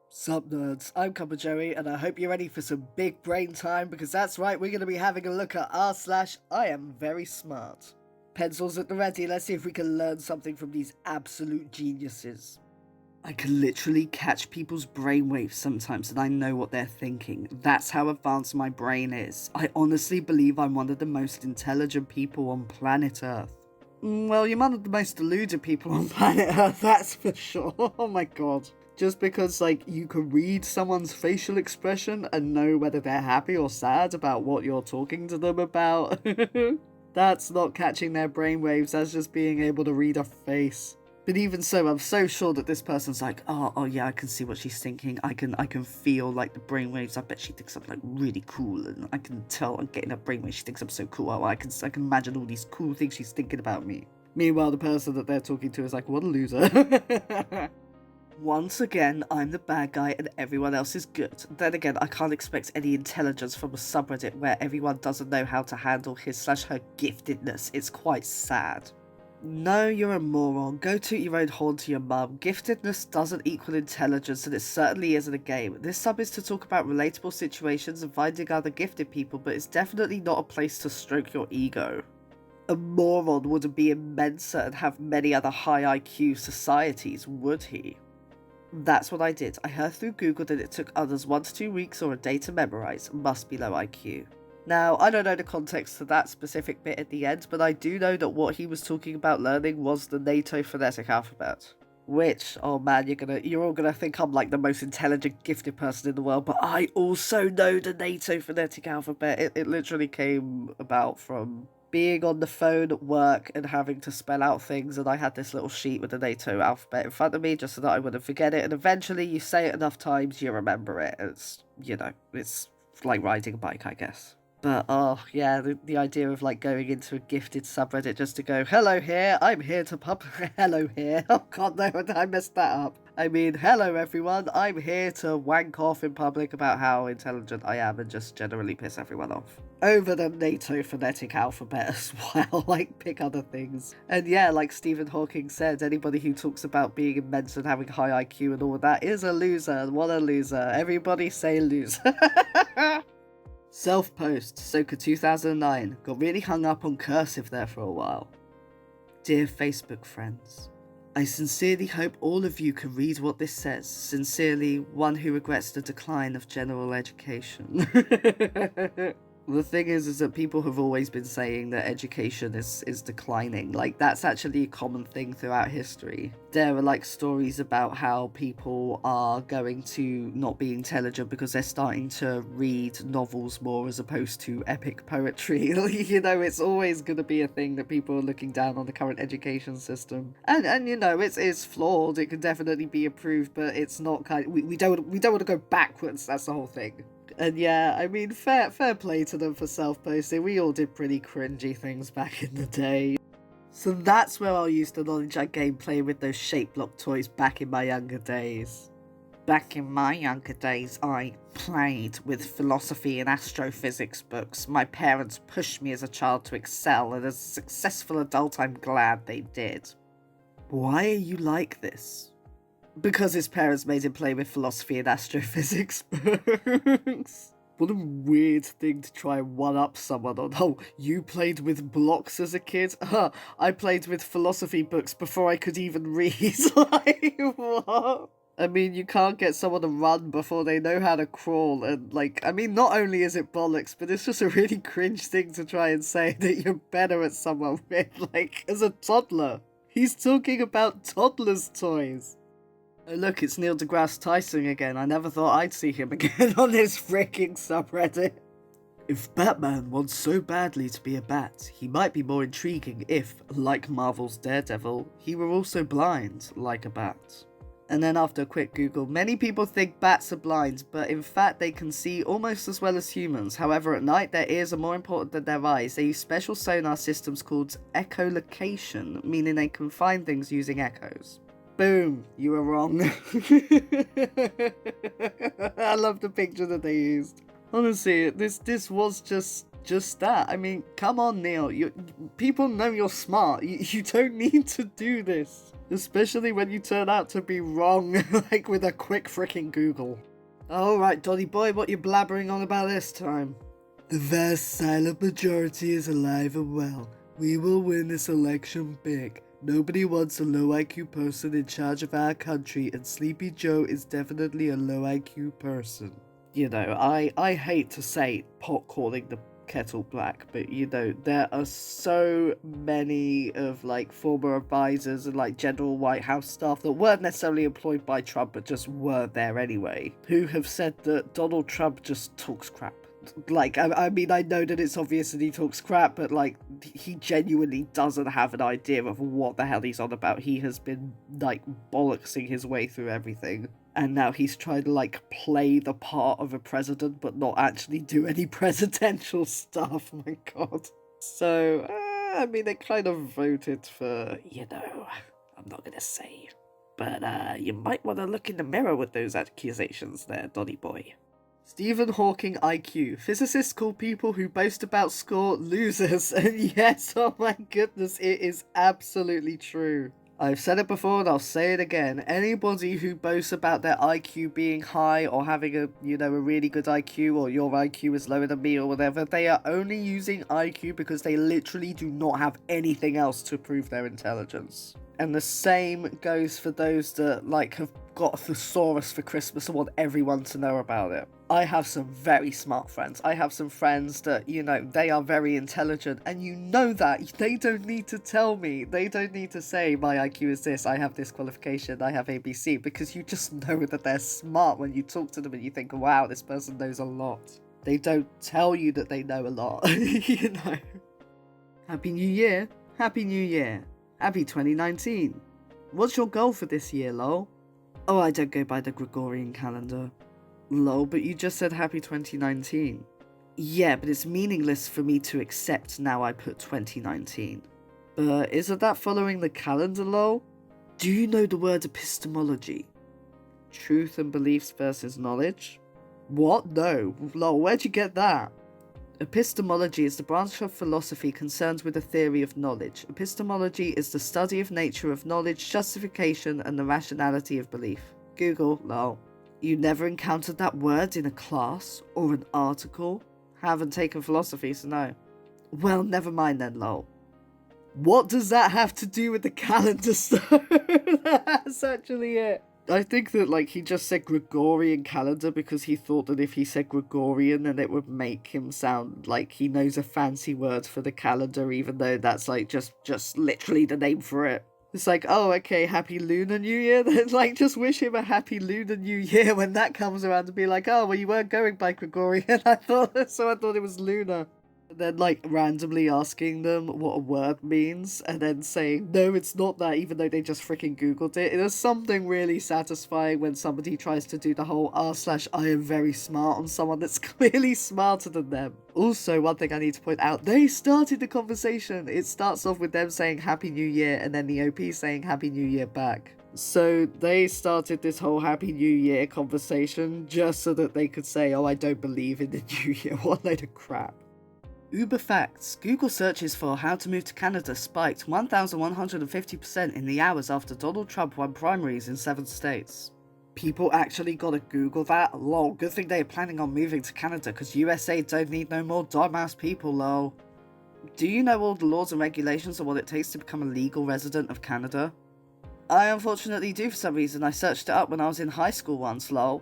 Sup nerds, I'm CuppaJoey and I hope you're ready for some big brain time because that's right, we're going to be having a look at r/iamverysmart. Pencils at the ready, let's see if we can learn something from these absolute geniuses. I can literally catch people's brainwaves sometimes and I know what they're thinking. That's how advanced my brain is. I honestly believe I'm one of the most intelligent people on planet Earth. Well, you're one of the most deluded people on planet Earth, that's for sure. Oh my god. Just because, you can read someone's facial expression and know whether they're happy or sad about what you're talking to them about. That's not catching their brainwaves, that's just being able to read a face. But even so, I'm so sure that this person's like, oh yeah, I can see what she's thinking. I can feel the brainwaves. I bet she thinks I'm really cool, and I can tell I'm getting her brainwaves. She thinks I'm so cool. Oh, I can imagine all these cool things she's thinking about me. Meanwhile, the person that they're talking to is like, what a loser. Once again, I'm the bad guy and everyone else is good. Then again, I can't expect any intelligence from a subreddit where everyone doesn't know how to handle his/her giftedness. It's quite sad. No, you're a moron. Go toot your own horn to your mum. Giftedness doesn't equal intelligence, and it certainly isn't a game. This sub is to talk about relatable situations and finding other gifted people, but it's definitely not a place to stroke your ego. A moron wouldn't be in Mensa and have many other high IQ societies, would he? That's what I did. I heard through Google that it took others 1 to 2 weeks or a day to memorize. Must be low IQ. Now, I don't know the context to that specific bit at the end, but I do know that what he was talking about learning was the NATO phonetic alphabet. Which, oh man, you're all gonna think I'm the most intelligent, gifted person in the world, but I also know the NATO phonetic alphabet. It literally came about from being on the phone at work and having to spell out things, and I had this little sheet with the NATO alphabet in front of me just so that I wouldn't forget it, and eventually you say it enough times, you remember it. It's, it's like riding a bike, I guess. But, oh, yeah, the idea of, going into a gifted subreddit just to go, hello here, I'm here to hello here. Oh god, no, I messed that up. I mean, hello everyone, I'm here to wank off in public about how intelligent I am and just generally piss everyone off. Over the NATO phonetic alphabet as well, pick other things. And yeah, like Steven Hawkwing said, anybody who talks about being immense and having high IQ and all of that is a loser. What a loser. Everybody say loser. Self-post, Soka 2009, got really hung up on cursive there for a while. Dear Facebook friends, I sincerely hope all of you can read what this says. Sincerely, one who regrets the decline of general education. The thing is that people have always been saying that education is declining. That's actually a common thing throughout history. There are stories about how people are going to not be intelligent because they're starting to read novels more as opposed to epic poetry. It's always going to be a thing that people are looking down on the current education system. And it's flawed. It can definitely be improved, but it's not we don't want to go backwards. That's the whole thing. And yeah, I mean, fair play to them for self-posting. We all did pretty cringy things back in the day. So that's where I'll use the knowledge I gained playing with those shape block toys back in my younger days. Back in my younger days, I played with philosophy and astrophysics books. My parents pushed me as a child to excel, and as a successful adult, I'm glad they did. Why are you like this? Because his parents made him play with philosophy and astrophysics books. What a weird thing to try and one-up someone on. Oh, you played with blocks as a kid? I played with philosophy books before I could even read. What? I mean, you can't get someone to run before they know how to crawl, and not only is it bollocks, but it's just a really cringe thing to try and say that you're better at someone with, as a toddler. He's talking about toddlers' toys. Oh look, it's Neil deGrasse Tyson again. I never thought I'd see him again on this freaking subreddit. If Batman wants so badly to be a bat, he might be more intriguing if, like Marvel's Daredevil, he were also blind, like a bat. And then after a quick Google, many people think bats are blind, but in fact they can see almost as well as humans. However, at night their ears are more important than their eyes. They use special sonar systems called echolocation, meaning they can find things using echoes. Boom, you were wrong. I love the picture that they used. Honestly, this was just that. I mean, come on, Neil. People know you're smart. You don't need to do this. Especially when you turn out to be wrong, like with a quick frickin' Google. Alright, Donny boy, what you blabbering on about this time? The vast silent majority is alive and well. We will win this election big. Nobody wants a low IQ person in charge of our country, and Sleepy Joe is definitely a low IQ person. You know, I hate to say pot calling the kettle black, but you know, there are so many of like former advisors and like general White House staff that weren't necessarily employed by Trump but just were there anyway, who have said that Donald Trump just talks crap. Like, I mean, I know that it's obvious that he talks crap, but like, he genuinely doesn't have an idea of what the hell he's on about. He has been like bollocksing his way through everything. And now he's trying to, like, play the part of a president, but not actually do any presidential stuff. Oh my god. So, I mean, they kind of voted for, you know, I'm not gonna say. But, you might want to look in the mirror with those accusations there, Donny boy. Steven Hawkwing IQ. Physicists call people who boast about score losers. And yes, oh my goodness, it is absolutely true. I've said it before and I'll say it again. Anybody who boasts about their IQ being high or having a really good IQ, or your IQ is lower than me or whatever, they are only using IQ because they literally do not have anything else to prove their intelligence. And the same goes for those that like have got a thesaurus for Christmas and want everyone to know about it. I have some very smart friends. I have some friends that, you know, they are very intelligent, and you know that. They don't need to tell me. They don't need to say, my IQ is this, I have this qualification, I have ABC, because you just know that they're smart when you talk to them and you think, wow, this person knows a lot. They don't tell you that they know a lot, you know. Happy New Year. Happy New Year. Happy 2019. What's your goal for this year, lol? Oh, I don't go by the Gregorian calendar. Lol, but you just said happy 2019. Yeah, but it's meaningless for me to accept now I put 2019. But isn't that following the calendar, lol? Do you know the word epistemology? Truth and beliefs versus knowledge? What? No. Lol, where'd you get that? Epistemology is the branch of philosophy concerned with the theory of knowledge. Epistemology is the study of nature of knowledge, justification, and the rationality of belief. Google, lol. You never encountered that word in a class or an article? Haven't taken philosophy, so no. Well, never mind then, lol. What does that have to do with the calendar stuff? That's actually it. I think that, like, he just said Gregorian calendar because he thought that if he said Gregorian, then it would make him sound like he knows a fancy word for the calendar, even though that's, like, just literally the name for it. It's like, oh, okay, happy Lunar New Year? Then, like, just wish him a happy Lunar New Year when that comes around to be like, oh, well, you weren't going by Gregorian, I thought it was Lunar. And then, like, randomly asking them what a word means, and then saying, no, it's not that, even though they just freaking Googled it. There's something really satisfying when somebody tries to do the whole I am very smart on someone that's clearly smarter than them. Also, one thing I need to point out, they started the conversation. It starts off with them saying Happy New Year, and then the OP saying Happy New Year back. So they started this whole Happy New Year conversation just so that they could say, oh, I don't believe in the New Year. What a load of crap. Uber facts. Google searches for how to move to Canada spiked 1,150% in the hours after Donald Trump won primaries in 7 states. People actually gotta Google that? Lol, good thing they're planning on moving to Canada because USA don't need no more dumbass people, lol. Do you know all the laws and regulations of what it takes to become a legal resident of Canada? I unfortunately do for some reason. I searched it up when I was in high school once, lol.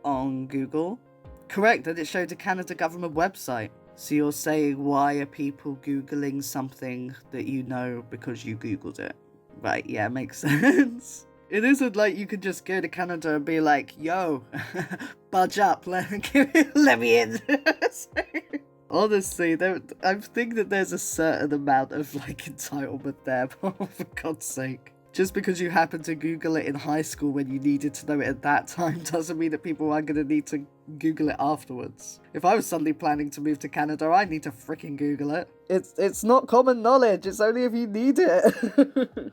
On Google? Correct, that it showed a Canada government website. So you're saying, why are people Googling something that you know because you Googled it? Right, yeah, makes sense. It isn't like you could just go to Canada and be like, yo, budge up, let me in. Honestly, I think that there's a certain amount of like entitlement there, for God's sake. Just because you happened to Google it in high school when you needed to know it at that time doesn't mean that people aren't going to need to Google it afterwards. If I was suddenly planning to move to Canada, I'd need to freaking Google it. It's not common knowledge, it's only if you need it.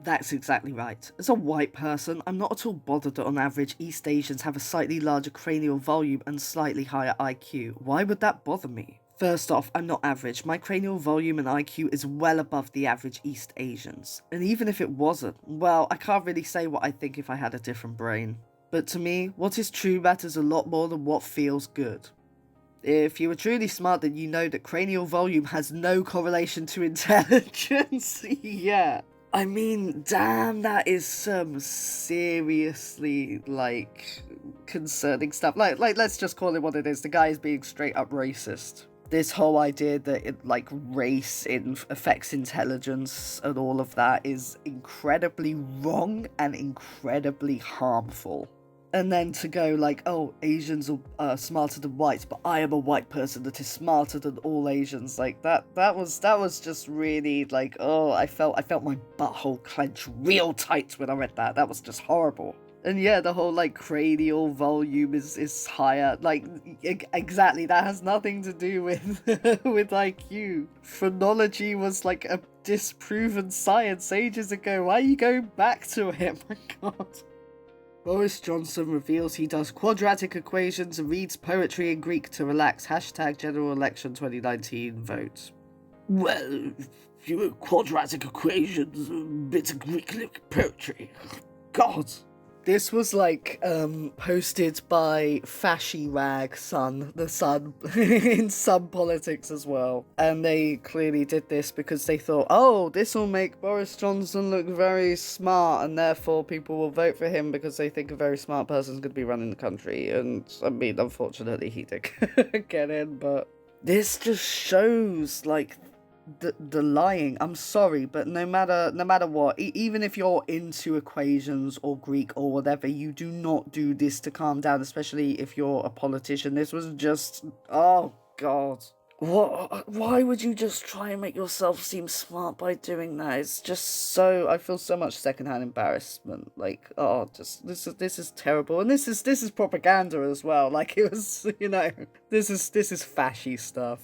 That's exactly right. As a white person, I'm not at all bothered that on average East Asians have a slightly larger cranial volume and slightly higher IQ. Why would that bother me? First off, I'm not average. My cranial volume and IQ is well above the average East Asians. And even if it wasn't, well, I can't really say what I think if I had a different brain. But to me, what is true matters a lot more than what feels good. If you were truly smart, then you know that cranial volume has no correlation to intelligence. Yeah. I mean, damn, that is some seriously, concerning stuff. Let's just call it what it is. The guy is being straight up racist. This whole idea that, race affects intelligence and all of that is incredibly wrong and incredibly harmful. And then to go oh, Asians are smarter than whites, but I am a white person that is smarter than all Asians. That was just really oh, I felt my butthole clench real tight when I read that. That was just horrible. And yeah, the whole cranial volume is higher. Exactly, that has nothing to do with with IQ. Phrenology was a disproven science ages ago. Why are you going back to it? My God. Boris Johnson reveals he does quadratic equations and reads poetry in Greek to relax. # general election 2019 vote. Well, quadratic equations, bits of Greek poetry. God. This was posted by Fashy Rag the Sun, in Sun Politics as well. And they clearly did this because they thought, oh, this will make Boris Johnson look very smart, and therefore people will vote for him because they think a very smart person's going to be running the country. And I mean, unfortunately, he did get in, but this just shows the lying. I'm sorry, but no matter what, even if you're into equations or Greek or whatever, you do not do this to calm down, especially if you're a politician. This was just, oh God. What? Why would you just try and make yourself seem smart by doing that? It's just so, I feel so much secondhand embarrassment. This is terrible, and this is propaganda as well. It was, this is fashy stuff.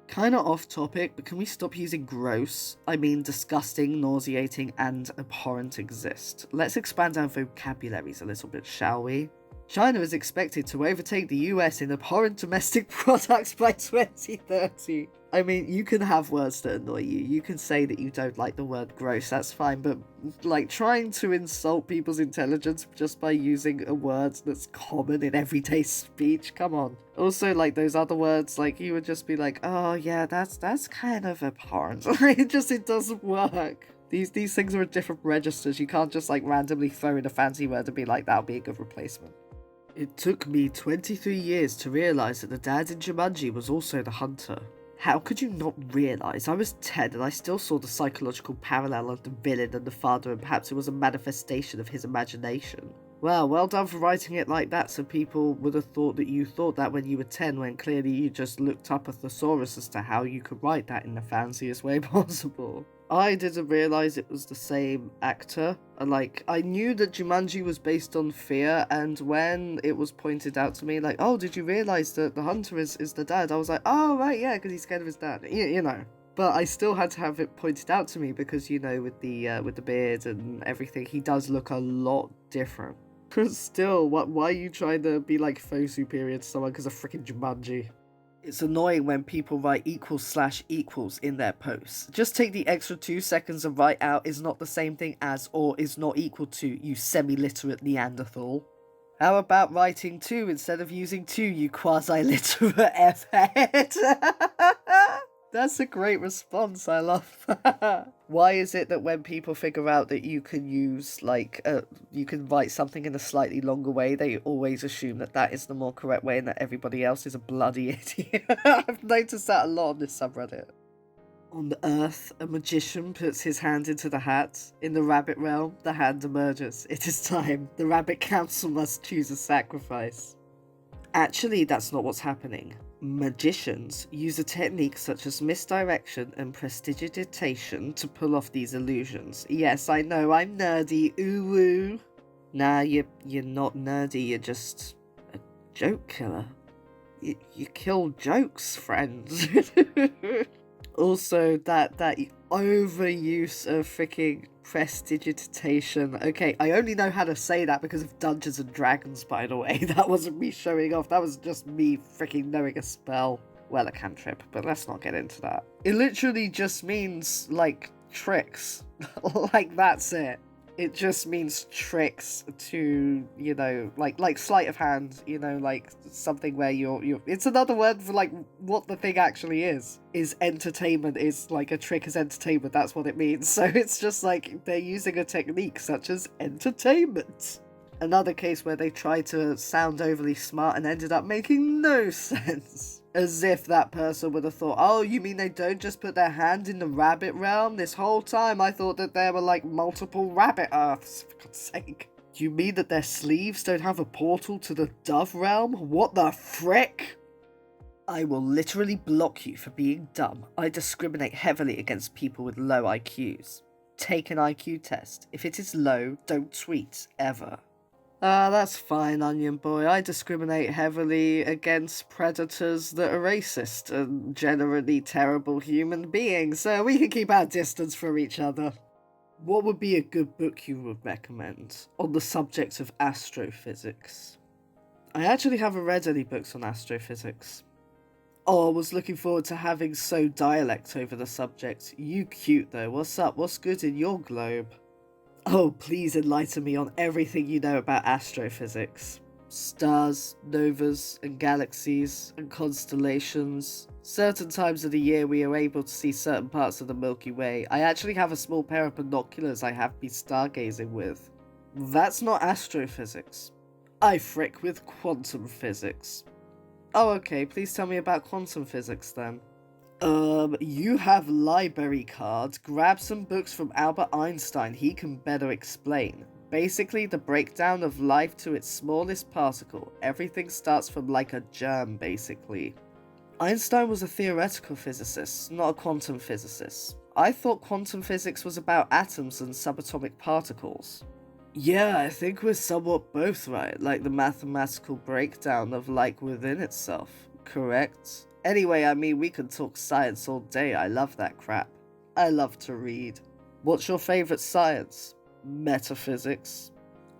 Kinda off topic, but can we stop using gross? I mean disgusting, nauseating, and abhorrent exist. Let's expand our vocabularies a little bit, shall we? China is expected to overtake the US in abhorrent domestic products by 2030. I mean, you can have words that annoy you. You can say that you don't like the word gross, that's fine, but trying to insult people's intelligence just by using a word that's common in everyday speech, come on. Also, those other words, you would just be oh yeah, that's kind of abhorrent. It doesn't work. These things are at different registers. You can't just randomly throw in a fancy word and be that'll be a good replacement. It took me 23 years to realise that the dad in Jumanji was also the hunter. How could you not realise? I was 10 and I still saw the psychological parallel of the villain and the father, and perhaps it was a manifestation of his imagination. Well done for writing it like that, so people would have thought that you thought that when you were 10, when clearly you just looked up a thesaurus as to how you could write that in the fanciest way possible. I didn't realise it was the same actor. I knew that Jumanji was based on fear, and when it was pointed out to me, oh, did you realise that the hunter is the dad? I was oh, right, yeah, because he's scared of his dad, you know. But I still had to have it pointed out to me because, with the beard and everything, he does look a lot different. Still, why are you trying to be faux superior to someone because of freaking Jumanji? It's annoying when people write == in their posts. Just take the extra 2 seconds and write out is not the same thing as or is not equal to, you semi-literate Neanderthal. How about writing 2 instead of using 2, you quasi-literate F-head? That's a great response, I love that. Why is it that when people figure out that you can use, you can write something in a slightly longer way, they always assume that that is the more correct way and that everybody else is a bloody idiot? I've noticed that a lot on this subreddit. On the earth, a magician puts his hand into the hat. In the rabbit realm, the hand emerges. It is time. The rabbit council must choose a sacrifice. Actually, that's not what's happening. Magicians use a technique such as misdirection and prestidigitation to pull off these illusions. Yes, I know, I'm nerdy, ooh-woo. Nah, you're not nerdy, you're just a joke killer. You kill jokes, friends. Also, that overuse of freaking prestidigitation. Okay, I only know how to say that because of Dungeons and Dragons, by the way. That wasn't me showing off, that was just me freaking knowing a spell. well, a cantrip, but let's not get into that. It literally just means, like, tricks. Like, that's it. It just means tricks to, you know, like sleight of hand, you know, like something where you're it's another word for like what the thing actually is entertainment, is like a trick is entertainment, that's what it means. So it's just like they're using a technique such as entertainment. Another case where they tried to sound overly smart and ended up making no sense. As if that person would have thought, oh, you mean they don't just put their hand in the rabbit realm? This whole time I thought that there were like multiple rabbit earths, for God's sake. Do you mean that their sleeves don't have a portal to the dove realm? What the frick? I will literally block you for being dumb. I discriminate heavily against people with low IQs. Take an IQ test. If it is low, don't tweet, ever. That's fine, Onion Boy. I discriminate heavily against predators that are racist and generally terrible human beings, so we can keep our distance from each other. What would be a good book you would recommend on the subject of astrophysics? I actually haven't read any books on astrophysics. Oh, I was looking forward to having so dialect over the subject. You cute though. What's up? What's good in your globe? Oh, please enlighten me on everything you know about astrophysics. Stars, novas, and galaxies, and constellations. Certain times of the year we are able to see certain parts of the Milky Way. I actually have a small pair of binoculars I have been stargazing with. That's not astrophysics. I frick with quantum physics. Oh, okay, please tell me about quantum physics then. You have library cards. Grab some books from Albert Einstein. He can better explain. Basically, the breakdown of life to its smallest particle. Everything starts from like a germ, basically. Einstein was a theoretical physicist, not a quantum physicist. I thought quantum physics was about atoms and subatomic particles. Yeah, I think we're somewhat both right, like the mathematical breakdown of like within itself, correct? Anyway, I mean, we could talk science all day. I love that crap. I love to read. What's your favourite science? Metaphysics.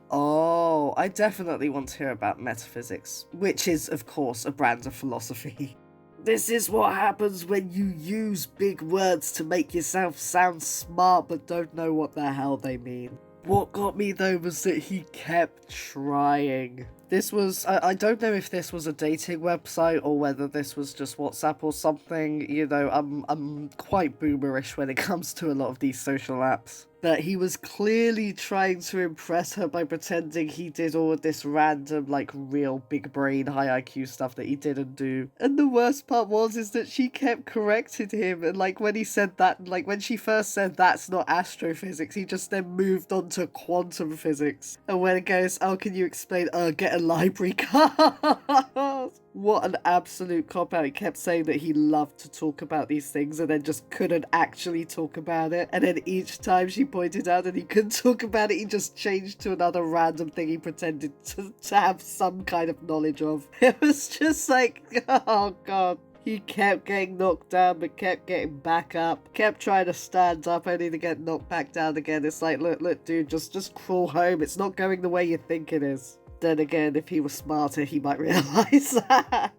Oh, I definitely want to hear about metaphysics, which is, of course, a brand of philosophy. This is what happens when you use big words to make yourself sound smart but don't know what the hell they mean. What got me though was that he kept trying. This was, I don't know if this was a dating website or whether this was just WhatsApp or something, you know, I'm quite boomerish when it comes to a lot of these social apps. But he was clearly trying to impress her by pretending he did all of this random, like, real big brain, high IQ stuff that he didn't do. And the worst part is that she kept correcting him, and like when he said that, like when she first said that's not astrophysics, he just then moved on to quantum physics. And when it goes, oh, can you explain, get a library card. What an absolute cop-out. He kept saying that he loved to talk about these things and then just couldn't actually talk about it. And then each time she pointed out that he couldn't talk about it, he just changed to another random thing he pretended to have some kind of knowledge of. It was just like, oh god. He kept getting knocked down, but kept getting back up. Kept trying to stand up, only to get knocked back down again. It's like, look, dude, just crawl home. It's not going the way you think it is. Then again, if he was smarter, he might realise that.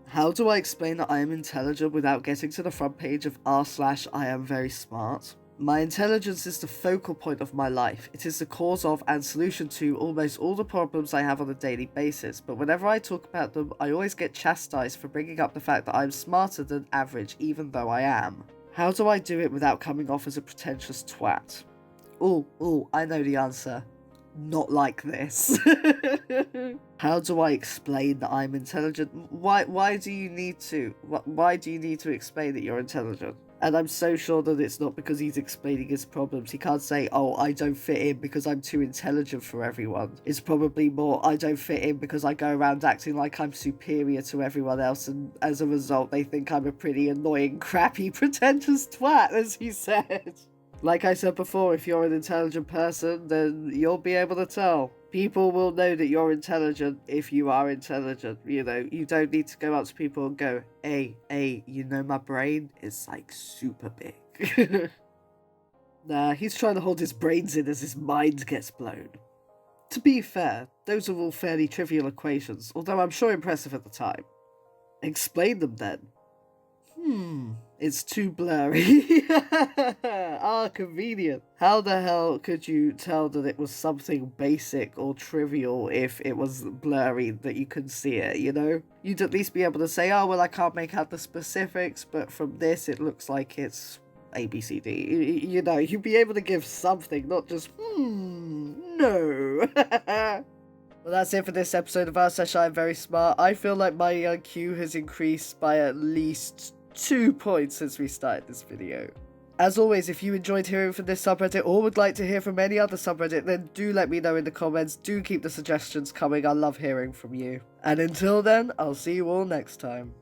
How do I explain that I am intelligent without getting to the front page of r/iamverysmart? My intelligence is the focal point of my life. It is the cause of and solution to almost all the problems I have on a daily basis, but whenever I talk about them, I always get chastised for bringing up the fact that I'm smarter than average, even though I am. How do I do it without coming off as a pretentious twat? Oh, I know the answer. Not like this. How do I explain that I'm intelligent? Why do you need to? Why do you need to explain that you're intelligent? And I'm so sure that it's not because he's explaining his problems. He can't say, oh, I don't fit in because I'm too intelligent for everyone. It's probably more, I don't fit in because I go around acting like I'm superior to everyone else, and as a result they think I'm a pretty annoying, crappy, pretentious twat, as he said. Like I said before, if you're an intelligent person, then you'll be able to tell. People will know that you're intelligent if you are intelligent, you know. You don't need to go up to people and go, hey, you know my brain is like super big. Nah, he's trying to hold his brains in as his mind gets blown. To be fair, those are all fairly trivial equations, although I'm sure impressive at the time. Explain them then. It's too blurry. Ah, convenient. How the hell could you tell that it was something basic or trivial if it was blurry that you couldn't see it, you know? You'd at least be able to say, oh, well, I can't make out the specifics, but from this it looks like it's ABCD. You know, you'd be able to give something, not just, no. Well, that's it for this episode of I'm Very Smart. I feel like my IQ has increased by at least 2 points since we started this video. As always, if you enjoyed hearing from this subreddit or would like to hear from any other subreddit, then do let me know in the comments. Do keep the suggestions coming. I love hearing from you. And until then, I'll see you all next time.